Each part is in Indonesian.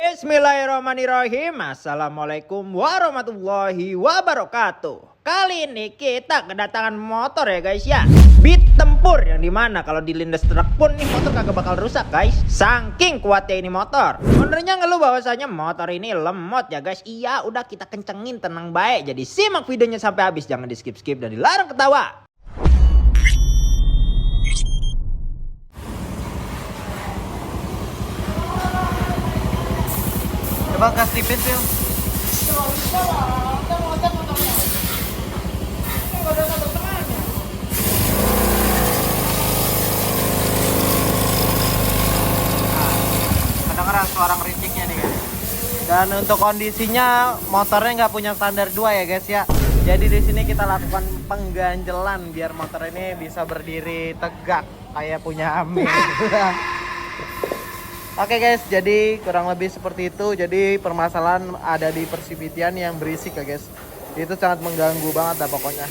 Bismillahirrahmanirrahim. Assalamualaikum warahmatullahi wabarakatuh. Kali ini kita kedatangan motor ya guys ya, Beat tempur yang dimana kalau dilindas truk pun nih motor kagak bakal rusak guys. Saking kuatnya ini motor. Ownernya ngeluh bahwasanya motor ini lemot ya guys. Iya udah kita kencengin tenang baik. Jadi simak videonya sampai habis, jangan di skip dan dilarang ketawa. Coba gas tipis yuk. Kedengeran suara ngericiknya nih guys. Dan untuk kondisinya motornya nggak punya standar 2 ya guys ya. Jadi di sini kita lakukan pengganjelan biar motor ini bisa berdiri tegak kayak punya Amin. Oke guys, jadi kurang lebih seperti itu. Jadi permasalahan ada di persibitian yang berisik ya guys. Itu sangat mengganggu banget dah pokoknya.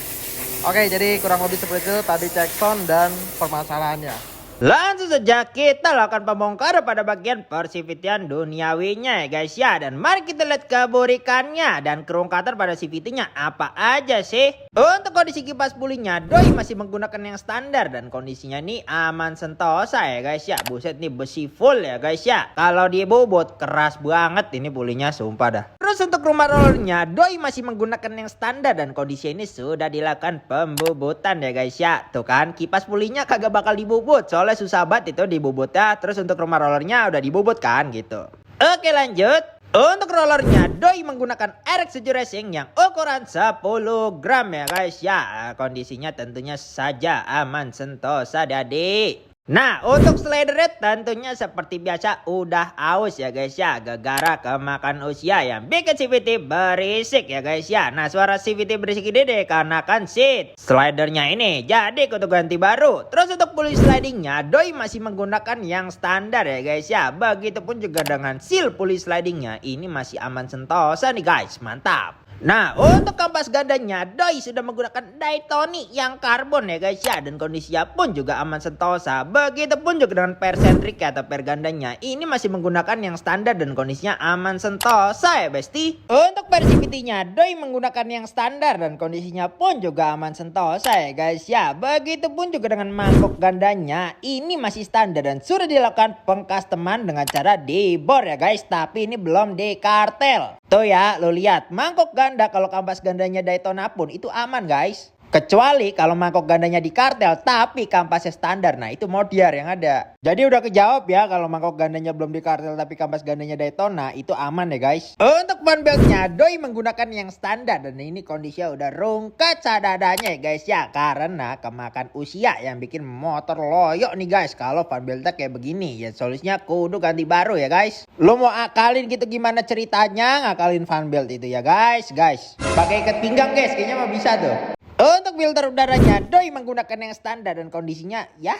Oke, jadi kurang lebih seperti itu tadi cek sound dan permasalahannya. Langsung saja kita lakukan pembongkar pada bagian persivitian duniawinya ya guys ya. Dan mari kita lihat keburikannya dan kerungkatan pada CVT-nya apa aja sih. Untuk kondisi kipas pulihnya doi masih menggunakan yang standar dan kondisinya nih aman sentosa ya guys ya. Buset nih besi full ya guys ya. Kalau dibobot keras banget ini pulihnya sumpah dah. Terus untuk rumah rollernya doi masih menggunakan yang standar dan kondisi ini sudah dilakukan pembobotan ya guys ya. Tuh kan kipas pulihnya kagak bakal dibobot soalnya susah banget itu dibobotnya. Terus untuk rumah rollernya udah dibobot kan gitu. Oke lanjut. Untuk rollernya doi menggunakan RX7 Racing yang ukuran 10 gram ya guys ya. Kondisinya tentunya saja aman sentosa adik. Nah untuk slidernya tentunya seperti biasa udah aus ya guys ya. Gara-gara kemakan usia yang bikin CVT berisik ya guys ya. Nah suara CVT berisik ini deh karena kan seat slidernya ini jadi kudu ganti baru. Terus untuk pulley slidingnya doi masih menggunakan yang standar ya guys ya. Begitupun juga dengan seal pulley slidingnya ini masih aman sentosa nih guys, mantap. Nah untuk kampas gandanya doi sudah menggunakan Daytoni yang karbon ya guys ya. Dan kondisinya pun juga aman sentosa. Begitupun juga dengan per sentrik atau per gandanya ini masih menggunakan yang standar dan kondisinya aman sentosa ya besti. Untuk per CVT-nya doi menggunakan yang standar dan kondisinya pun juga aman sentosa ya guys ya. Begitupun juga dengan mangkok gandanya ini masih standar dan sudah dilakukan pengcustoman dengan cara dibor ya guys. Tapi ini belum dikartel. Tuh ya lo lihat mangkok ganda kalau kampas gandanya Daytona pun itu aman guys. Kecuali kalau mangkok gandanya di kartel tapi kampasnya standar. Nah itu modiar yang ada. Jadi udah kejawab ya kalau mangkok gandanya belum di kartel tapi kampas gandanya Daytona itu aman ya guys. Untuk ban beltnya doi menggunakan yang standar. Dan ini kondisinya udah rungkat sadadanya ya guys ya. Karena kemakan usia yang bikin motor loyok nih guys. Kalau ban beltnya kayak begini ya solusinya kudu ganti baru ya guys. Lo mau akalin gitu gimana ceritanya ngakalin fan belt itu ya guys. Pakai ikat pinggang guys kayaknya mah bisa tuh. Untuk filter udaranya doi menggunakan yang standar dan kondisinya ya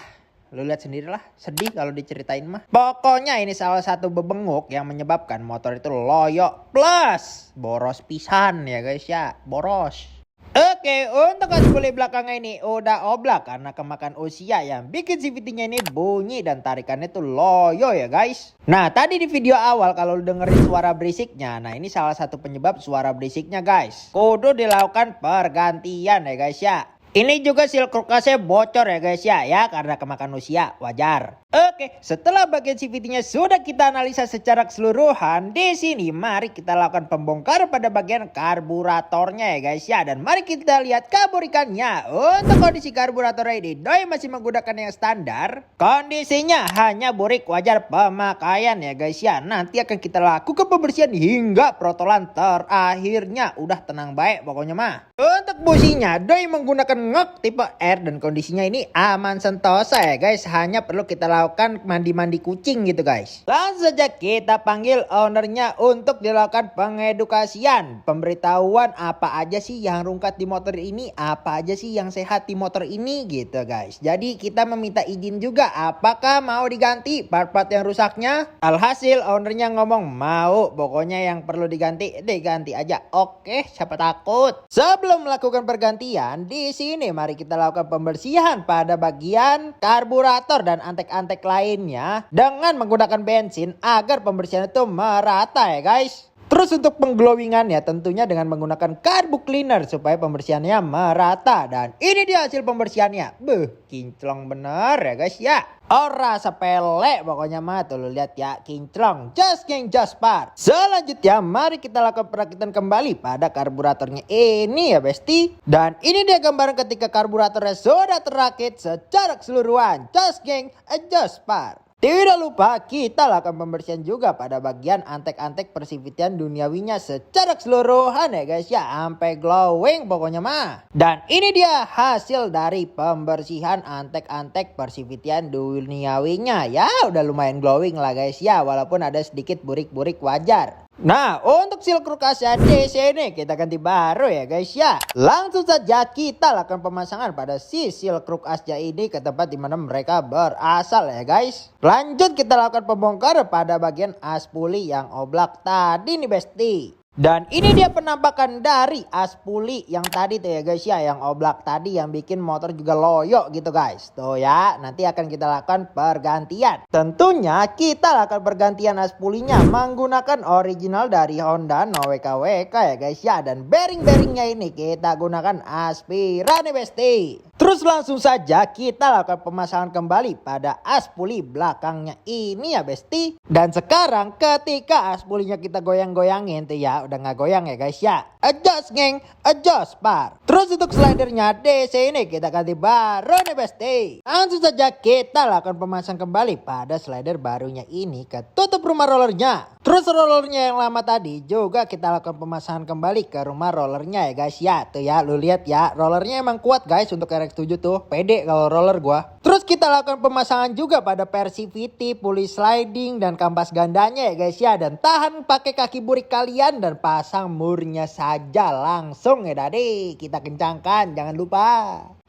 lu lihat sendirilah, sedih kalau diceritain mah. Pokoknya ini salah satu bebenguk yang menyebabkan motor itu loyok plus boros pisan ya guys ya, boros. Oke, untuk kasbuli belakangnya ini udah oblak karena kemakan usia yang bikin CVT-nya ini bunyi dan tarikannya tuh loyo ya guys. Nah tadi di video awal kalau lu dengerin suara berisiknya, nah ini salah satu penyebab suara berisiknya guys. Kudu dilakukan pergantian ya guys ya. Ini juga seal kulkasnya bocor ya guys ya, karena kemakan usia, wajar. Oke, setelah bagian CVT-nya sudah kita analisa secara keseluruhan, di sini mari kita lakukan pembongkar pada bagian karburatornya ya guys ya. Dan mari kita lihat keburikannya. Untuk kondisi karburator ini, doi masih menggunakan yang standar. Kondisinya hanya burik wajar pemakaian ya guys ya. Nanti akan kita lakukan pembersihan hingga protolan terakhirnya. Udah tenang baik pokoknya mah. Untuk businya, doi menggunakan ngok tipe R dan kondisinya ini aman sentosa ya guys. Hanya perlu kita lakukan mandi-mandi kucing gitu guys. Langsung saja kita panggil ownernya untuk dilakukan pengedukasian. Pemberitahuan apa aja sih yang rungkat di motor ini. Apa aja sih yang sehat di motor ini gitu guys. Jadi kita meminta izin juga apakah mau diganti part-part yang rusaknya. Alhasil ownernya ngomong mau. Pokoknya yang perlu diganti aja. Oke siapa takut. Sebelum melakukan pergantian di sini ini mari kita lakukan pembersihan pada bagian karburator dan antek-antek lainnya dengan menggunakan bensin agar pembersihan itu merata ya guys. Terus untuk pengglowingannya tentunya dengan menggunakan karbu cleaner supaya pembersihannya merata. Dan ini dia hasil pembersihannya. Kinclong bener ya guys ya. Ora sepele pokoknya mah tuh lu lihat ya, kinclong. Just geng just par. Selanjutnya mari kita lakukan perakitan kembali pada karburatornya ini ya besti. Dan ini dia gambaran ketika karburatornya sudah terakit secara keseluruhan. Just geng just par. Tidak lupa kita lakukan pembersihan juga pada bagian antek-antek persivitian duniawinya secara keseluruhan ya guys ya. Sampai glowing pokoknya mah. Dan ini dia hasil dari pembersihan antek-antek persivitian duniawinya. Ya udah lumayan glowing lah guys ya. Walaupun ada sedikit burik-burik wajar. Nah untuk Silk Rook Asia di sini kita ganti baru ya guys ya. Langsung saja kita lakukan pemasangan pada si Silk Rook Asia ini ke tempat dimana mereka berasal ya guys. Lanjut kita lakukan pembongkar pada bagian as puli yang oblak tadi nih besti. Dan ini dia penampakan dari as puli yang tadi tuh ya guys ya. Yang oblak tadi yang bikin motor juga loyo gitu guys. Tuh ya, nanti akan kita lakukan pergantian. Tentunya kita lakukan pergantian as pulinya menggunakan original dari Honda No WKWK ya guys ya. Dan bearing-bearingnya ini kita gunakan Aspira nih besti. Terus langsung saja kita lakukan pemasangan kembali pada as puli belakangnya ini ya besti. Dan sekarang ketika as pulinya kita goyang-goyangin tuh ya, udah nggak goyang ya guys ya. Adjust geng, adjust par. Terus untuk slidernya DC ini kita ganti baru nih besti. Langsung saja kita lakukan pemasangan kembali pada slider barunya ini ke tutup rumah rollernya. Terus rollernya yang lama tadi juga kita lakukan pemasangan kembali ke rumah rollernya ya guys ya. Tuh ya lu lihat ya, rollernya emang kuat guys untuk RX7 tuh. Pede kalau roller gua. Terus kita lakukan pemasangan juga pada Persivity, puli sliding dan kampas gandanya ya guys ya. Dan tahan pakai kaki burik kalian dan pasang murnya saja langsung ya dadi. Kita kencangkan jangan lupa.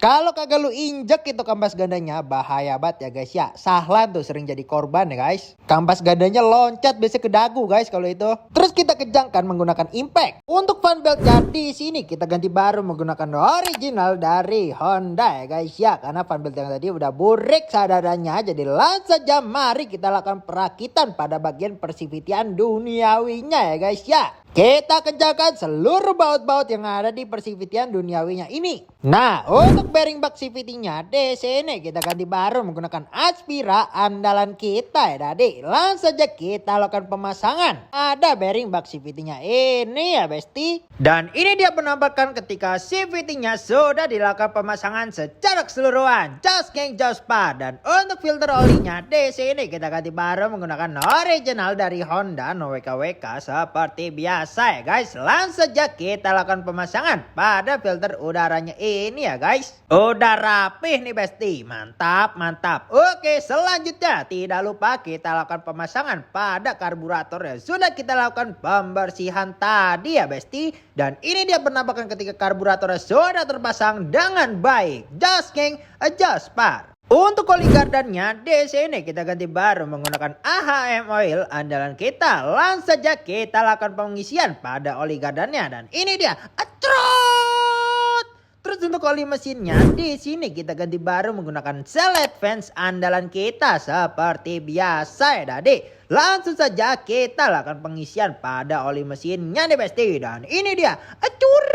Kalau kagak lu injek itu kampas gandanya bahaya banget ya guys ya. Sahlan tuh sering jadi korban ya guys. Kampas gandanya loncat biasa ke dagu guys kalau itu. Terus kita kencangkan menggunakan impact. Untuk fan beltnya di sini kita ganti baru menggunakan original dari Honda ya guys ya. Karena fan belt yang tadi udah burik seadanya. Jadi langsung saja mari kita lakukan perakitan pada bagian persivitian duniawinya ya guys ya. Kita kencangkan seluruh baut-baut yang ada di persivitian duniawinya ini. Nah untuk bearing bak CVT-nya di sini kita ganti baru menggunakan Aspira andalan kita ya tadi. Langsung saja kita lakukan pemasangan. Ada bearing bak CVT-nya ini ya besti. Dan ini dia penampakan ketika CVT-nya sudah dilakukan pemasangan secara keseluruhan. Just geng just par. Dan untuk filter olinya di sini kita ganti baru menggunakan original dari Honda No WKWK seperti biasa ya guys. Langsung saja kita lakukan pemasangan pada filter udaranya ini ya guys. Udah rapih nih besti. Mantap mantap. Oke selanjutnya tidak lupa kita lakukan pemasangan pada karburator ya. Sudah kita lakukan pembersihan tadi ya besti. Dan ini dia penampakan ketika karburatornya sudah terpasang dengan baik. Just geng just par. Untuk oli gardannya di sini kita ganti baru menggunakan AHM oil andalan kita. Langsung saja kita lakukan pengisian pada oli gardannya dan ini dia. Atrot. Terus untuk oli mesinnya di sini kita ganti baru menggunakan Cell Advance andalan kita seperti biasa ya Dadi. Langsung saja kita lakukan pengisian pada oli mesinnya nih besti dan ini dia. Acur.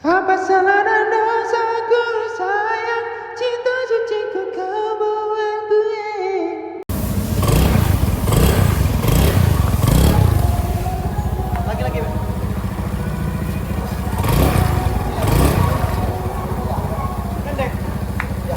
Apa salah dan dosaku sayang, cinta suciku kau buang-buang. Lagi-lagi. Pendek. Ya.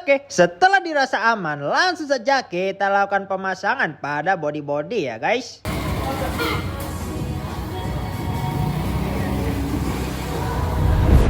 Oke, setelah dirasa aman, langsung saja kita lakukan pemasangan pada body-body ya guys.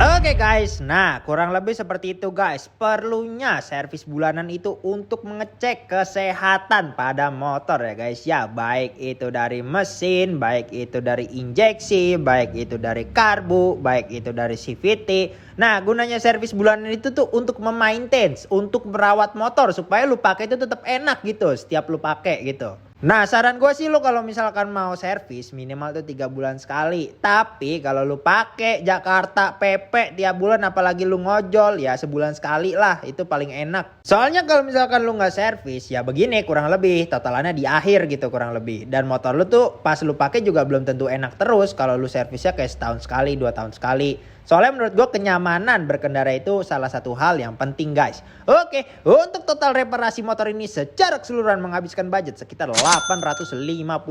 Oke guys, nah kurang lebih seperti itu guys. Perlunya servis bulanan itu untuk mengecek kesehatan pada motor ya guys ya. Baik itu dari mesin, baik itu dari injeksi, baik itu dari karbu, baik itu dari CVT. Nah gunanya servis bulanan itu tuh untuk memaintain, untuk merawat motor supaya lu pakai itu tetap enak gitu setiap lu pakai gitu. Nah saran gue sih lu kalau misalkan mau servis minimal tuh 3 bulan sekali. Tapi kalau lu pakai Jakarta PP tiap bulan apalagi lu ngojol ya sebulan sekali lah, itu paling enak. Soalnya kalau misalkan lu nggak servis ya begini kurang lebih totalannya di akhir gitu kurang lebih. Dan motor lu tuh pas lu pakai juga belum tentu enak terus kalau lu servisnya kayak setahun sekali 2 tahun sekali. Soalnya menurut gue kenyamanan berkendara itu salah satu hal yang penting guys. Oke, untuk total reparasi motor ini secara keseluruhan menghabiskan budget sekitar 850.000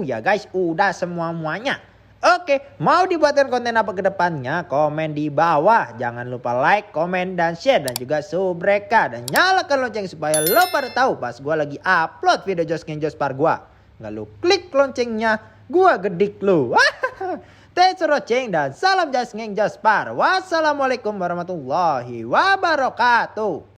ya guys. Udah semuanya. Oke, mau dibuatkan konten apa ke depannya? Komen di bawah. Jangan lupa like, komen, dan share. Dan juga subrek dan nyalakan lonceng supaya lo pada tahu pas gue lagi upload video Jos Geng Jospar gue. Nggak lu klik loncengnya, gue gedik lu. Thanks for watching dan salam Jos Geng Jospar. Wassalamualaikum warahmatullahi wabarakatuh.